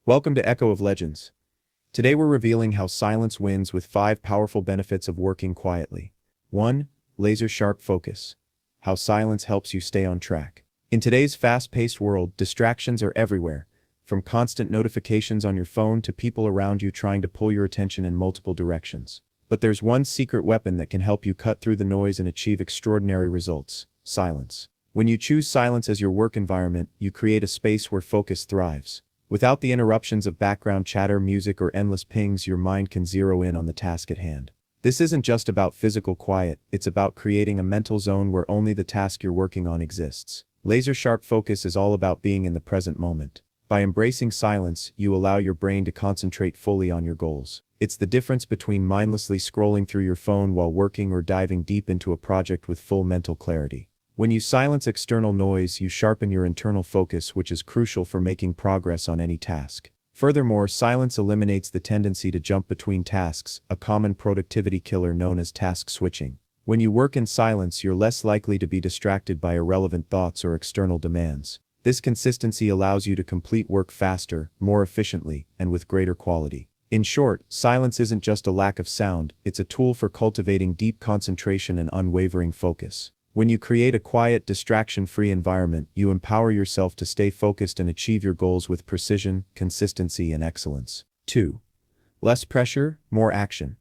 Welcome to Echo of Legends. Today we're revealing how silence wins with 5 powerful benefits of working quietly. 1. Laser-sharp focus. How silence helps you stay on track. In today's fast-paced world, distractions are everywhere, from constant notifications on your phone to people around you trying to pull your attention in multiple directions. But there's one secret weapon that can help you cut through the noise and achieve extraordinary results: silence. When you choose silence as your work environment, you create a space where focus thrives. Without the interruptions of background chatter, music, or endless pings, your mind can zero in on the task at hand. This isn't just about physical quiet, it's about creating a mental zone where only the task you're working on exists. Laser-sharp focus is all about being in the present moment. By embracing silence, you allow your brain to concentrate fully on your goals. It's the difference between mindlessly scrolling through your phone while working or diving deep into a project with full mental clarity. When you silence external noise, you sharpen your internal focus, which is crucial for making progress on any task. Furthermore, silence eliminates the tendency to jump between tasks, a common productivity killer known as task switching. When you work in silence, you're less likely to be distracted by irrelevant thoughts or external demands. This consistency allows you to complete work faster, more efficiently, and with greater quality. In short, silence isn't just a lack of sound, it's a tool for cultivating deep concentration and unwavering focus. When you create a quiet, distraction-free environment, you empower yourself to stay focused and achieve your goals with precision, consistency, and excellence. 2. Less pressure, more action.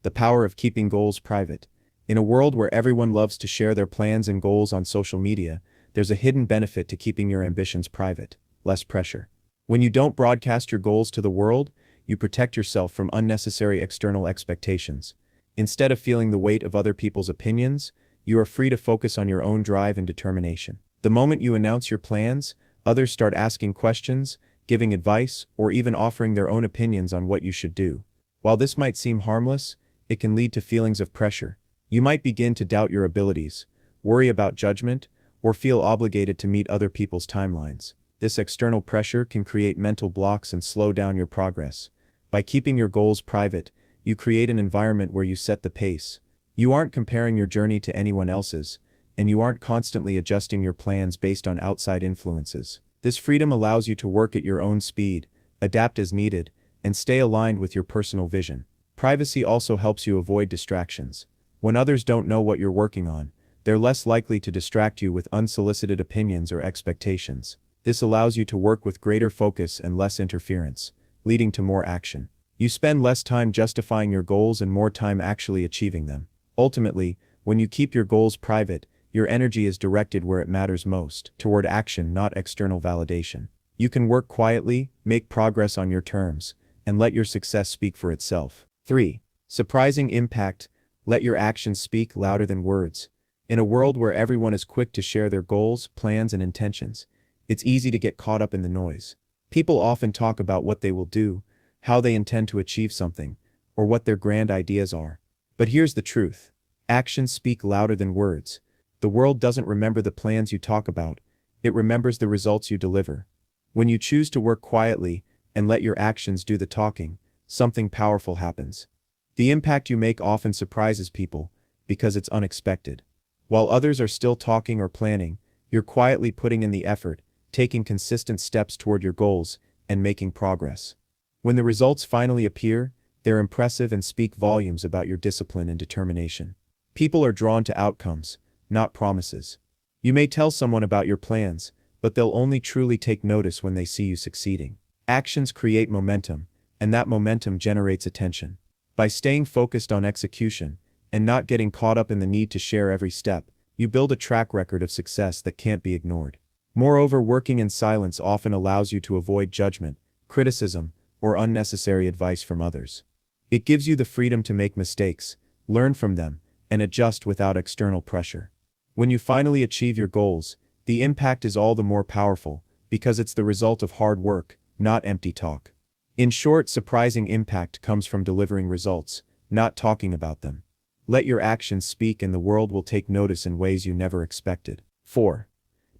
The power of keeping goals private. In a world where everyone loves to share their plans and goals on social media, there's a hidden benefit to keeping your ambitions private: less pressure. When you don't broadcast your goals to the world, you protect yourself from unnecessary external expectations. Instead of feeling the weight of other people's opinions, you are free to focus on your own drive and determination. The moment you announce your plans, others start asking questions, giving advice, or even offering their own opinions on what you should do. While this might seem harmless, it can lead to feelings of pressure. You might begin to doubt your abilities, worry about judgment, or feel obligated to meet other people's timelines. This external pressure can create mental blocks and slow down your progress. By keeping your goals private, you create an environment where you set the pace. You aren't comparing your journey to anyone else's, and you aren't constantly adjusting your plans based on outside influences. This freedom allows you to work at your own speed, adapt as needed, and stay aligned with your personal vision. Privacy also helps you avoid distractions. When others don't know what you're working on, they're less likely to distract you with unsolicited opinions or expectations. This allows you to work with greater focus and less interference, leading to more action. You spend less time justifying your goals and more time actually achieving them. Ultimately, when you keep your goals private, your energy is directed where it matters most, toward action, not external validation. You can work quietly, make progress on your terms, and let your success speak for itself. 3. Surprising impact. Let your actions speak louder than words. In a world where everyone is quick to share their goals, plans, and intentions, it's easy to get caught up in the noise. People often talk about what they will do, how they intend to achieve something, or what their grand ideas are. But here's the truth. Actions speak louder than words. The world doesn't remember the plans you talk about, it remembers the results you deliver. When you choose to work quietly and let your actions do the talking, something powerful happens. The impact you make often surprises people because it's unexpected. While others are still talking or planning, you're quietly putting in the effort, taking consistent steps toward your goals, and making progress. When the results finally appear, they're impressive and speak volumes about your discipline and determination. People are drawn to outcomes, not promises. You may tell someone about your plans, but they'll only truly take notice when they see you succeeding. Actions create momentum, and that momentum generates attention. By staying focused on execution, and not getting caught up in the need to share every step, you build a track record of success that can't be ignored. Moreover, working in silence often allows you to avoid judgment, criticism, or unnecessary advice from others. It gives you the freedom to make mistakes, learn from them, and adjust without external pressure. When you finally achieve your goals, the impact is all the more powerful, because it's the result of hard work, not empty talk. In short, surprising impact comes from delivering results, not talking about them. Let your actions speak and the world will take notice in ways you never expected. 4.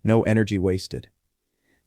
No energy wasted.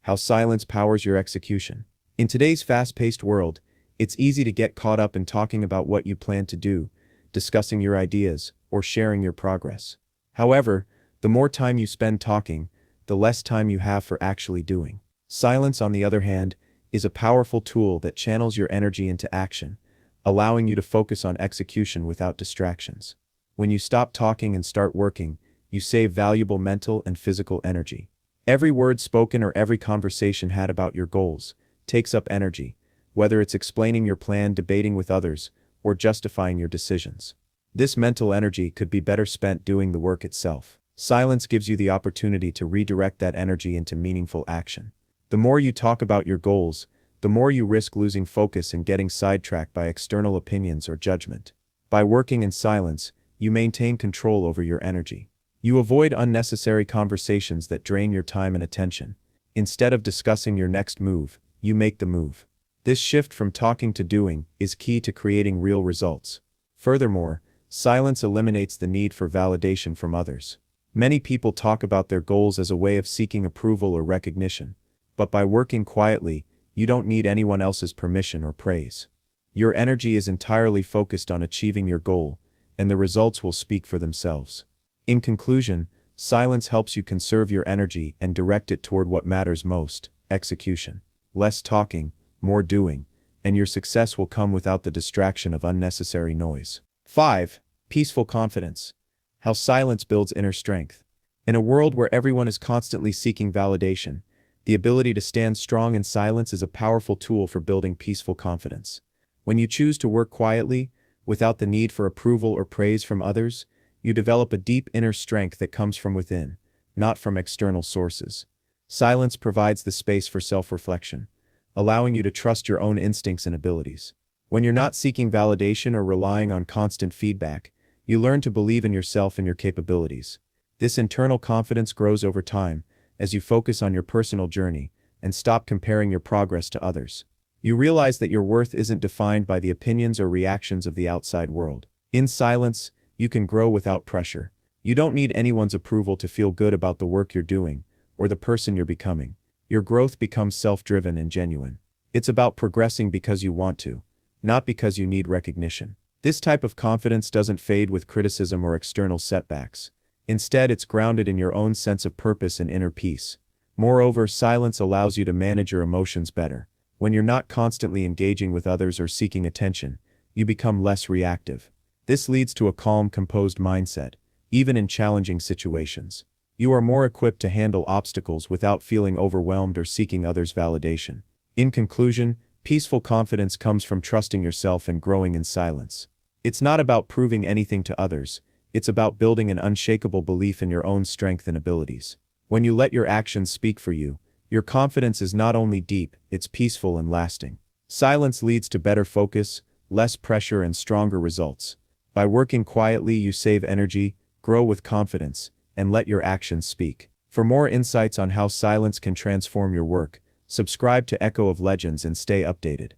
How silence powers your execution. In today's fast-paced world, it's easy to get caught up in talking about what you plan to do, discussing your ideas, or sharing your progress. However, the more time you spend talking, the less time you have for actually doing. Silence, on the other hand, is a powerful tool that channels your energy into action, allowing you to focus on execution without distractions. When you stop talking and start working, you save valuable mental and physical energy. Every word spoken or every conversation had about your goals takes up energy, whether it's explaining your plan, debating with others, or justifying your decisions. This mental energy could be better spent doing the work itself. Silence gives you the opportunity to redirect that energy into meaningful action. The more you talk about your goals, the more you risk losing focus and getting sidetracked by external opinions or judgment. By working in silence, you maintain control over your energy. You avoid unnecessary conversations that drain your time and attention. Instead of discussing your next move, you make the move. This shift from talking to doing is key to creating real results. Furthermore, silence eliminates the need for validation from others. Many people talk about their goals as a way of seeking approval or recognition, but by working quietly, you don't need anyone else's permission or praise. Your energy is entirely focused on achieving your goal, and the results will speak for themselves. In conclusion, silence helps you conserve your energy and direct it toward what matters most: execution. Less talking, more doing, and your success will come without the distraction of unnecessary noise. 5. Peaceful confidence. How silence builds inner strength. In a world where everyone is constantly seeking validation, the ability to stand strong in silence is a powerful tool for building peaceful confidence. When you choose to work quietly, without the need for approval or praise from others, you develop a deep inner strength that comes from within, not from external sources. Silence provides the space for self-reflection, allowing you to trust your own instincts and abilities. When you're not seeking validation or relying on constant feedback, you learn to believe in yourself and your capabilities. This internal confidence grows over time as you focus on your personal journey and stop comparing your progress to others. You realize that your worth isn't defined by the opinions or reactions of the outside world. In silence, you can grow without pressure. You don't need anyone's approval to feel good about the work you're doing or the person you're becoming. Your growth becomes self-driven and genuine. It's about progressing because you want to, not because you need recognition. This type of confidence doesn't fade with criticism or external setbacks. Instead, it's grounded in your own sense of purpose and inner peace. Moreover, silence allows you to manage your emotions better. When you're not constantly engaging with others or seeking attention, you become less reactive. This leads to a calm, composed mindset, even in challenging situations. You are more equipped to handle obstacles without feeling overwhelmed or seeking others' validation. In conclusion, peaceful confidence comes from trusting yourself and growing in silence. It's not about proving anything to others. It's about building an unshakable belief in your own strength and abilities. When you let your actions speak for you, your confidence is not only deep, it's peaceful and lasting. Silence leads to better focus, less pressure, and stronger results. By working quietly, you save energy, grow with confidence, and let your actions speak. For more insights on how silence can transform your work, subscribe to Echo of Legends and stay updated.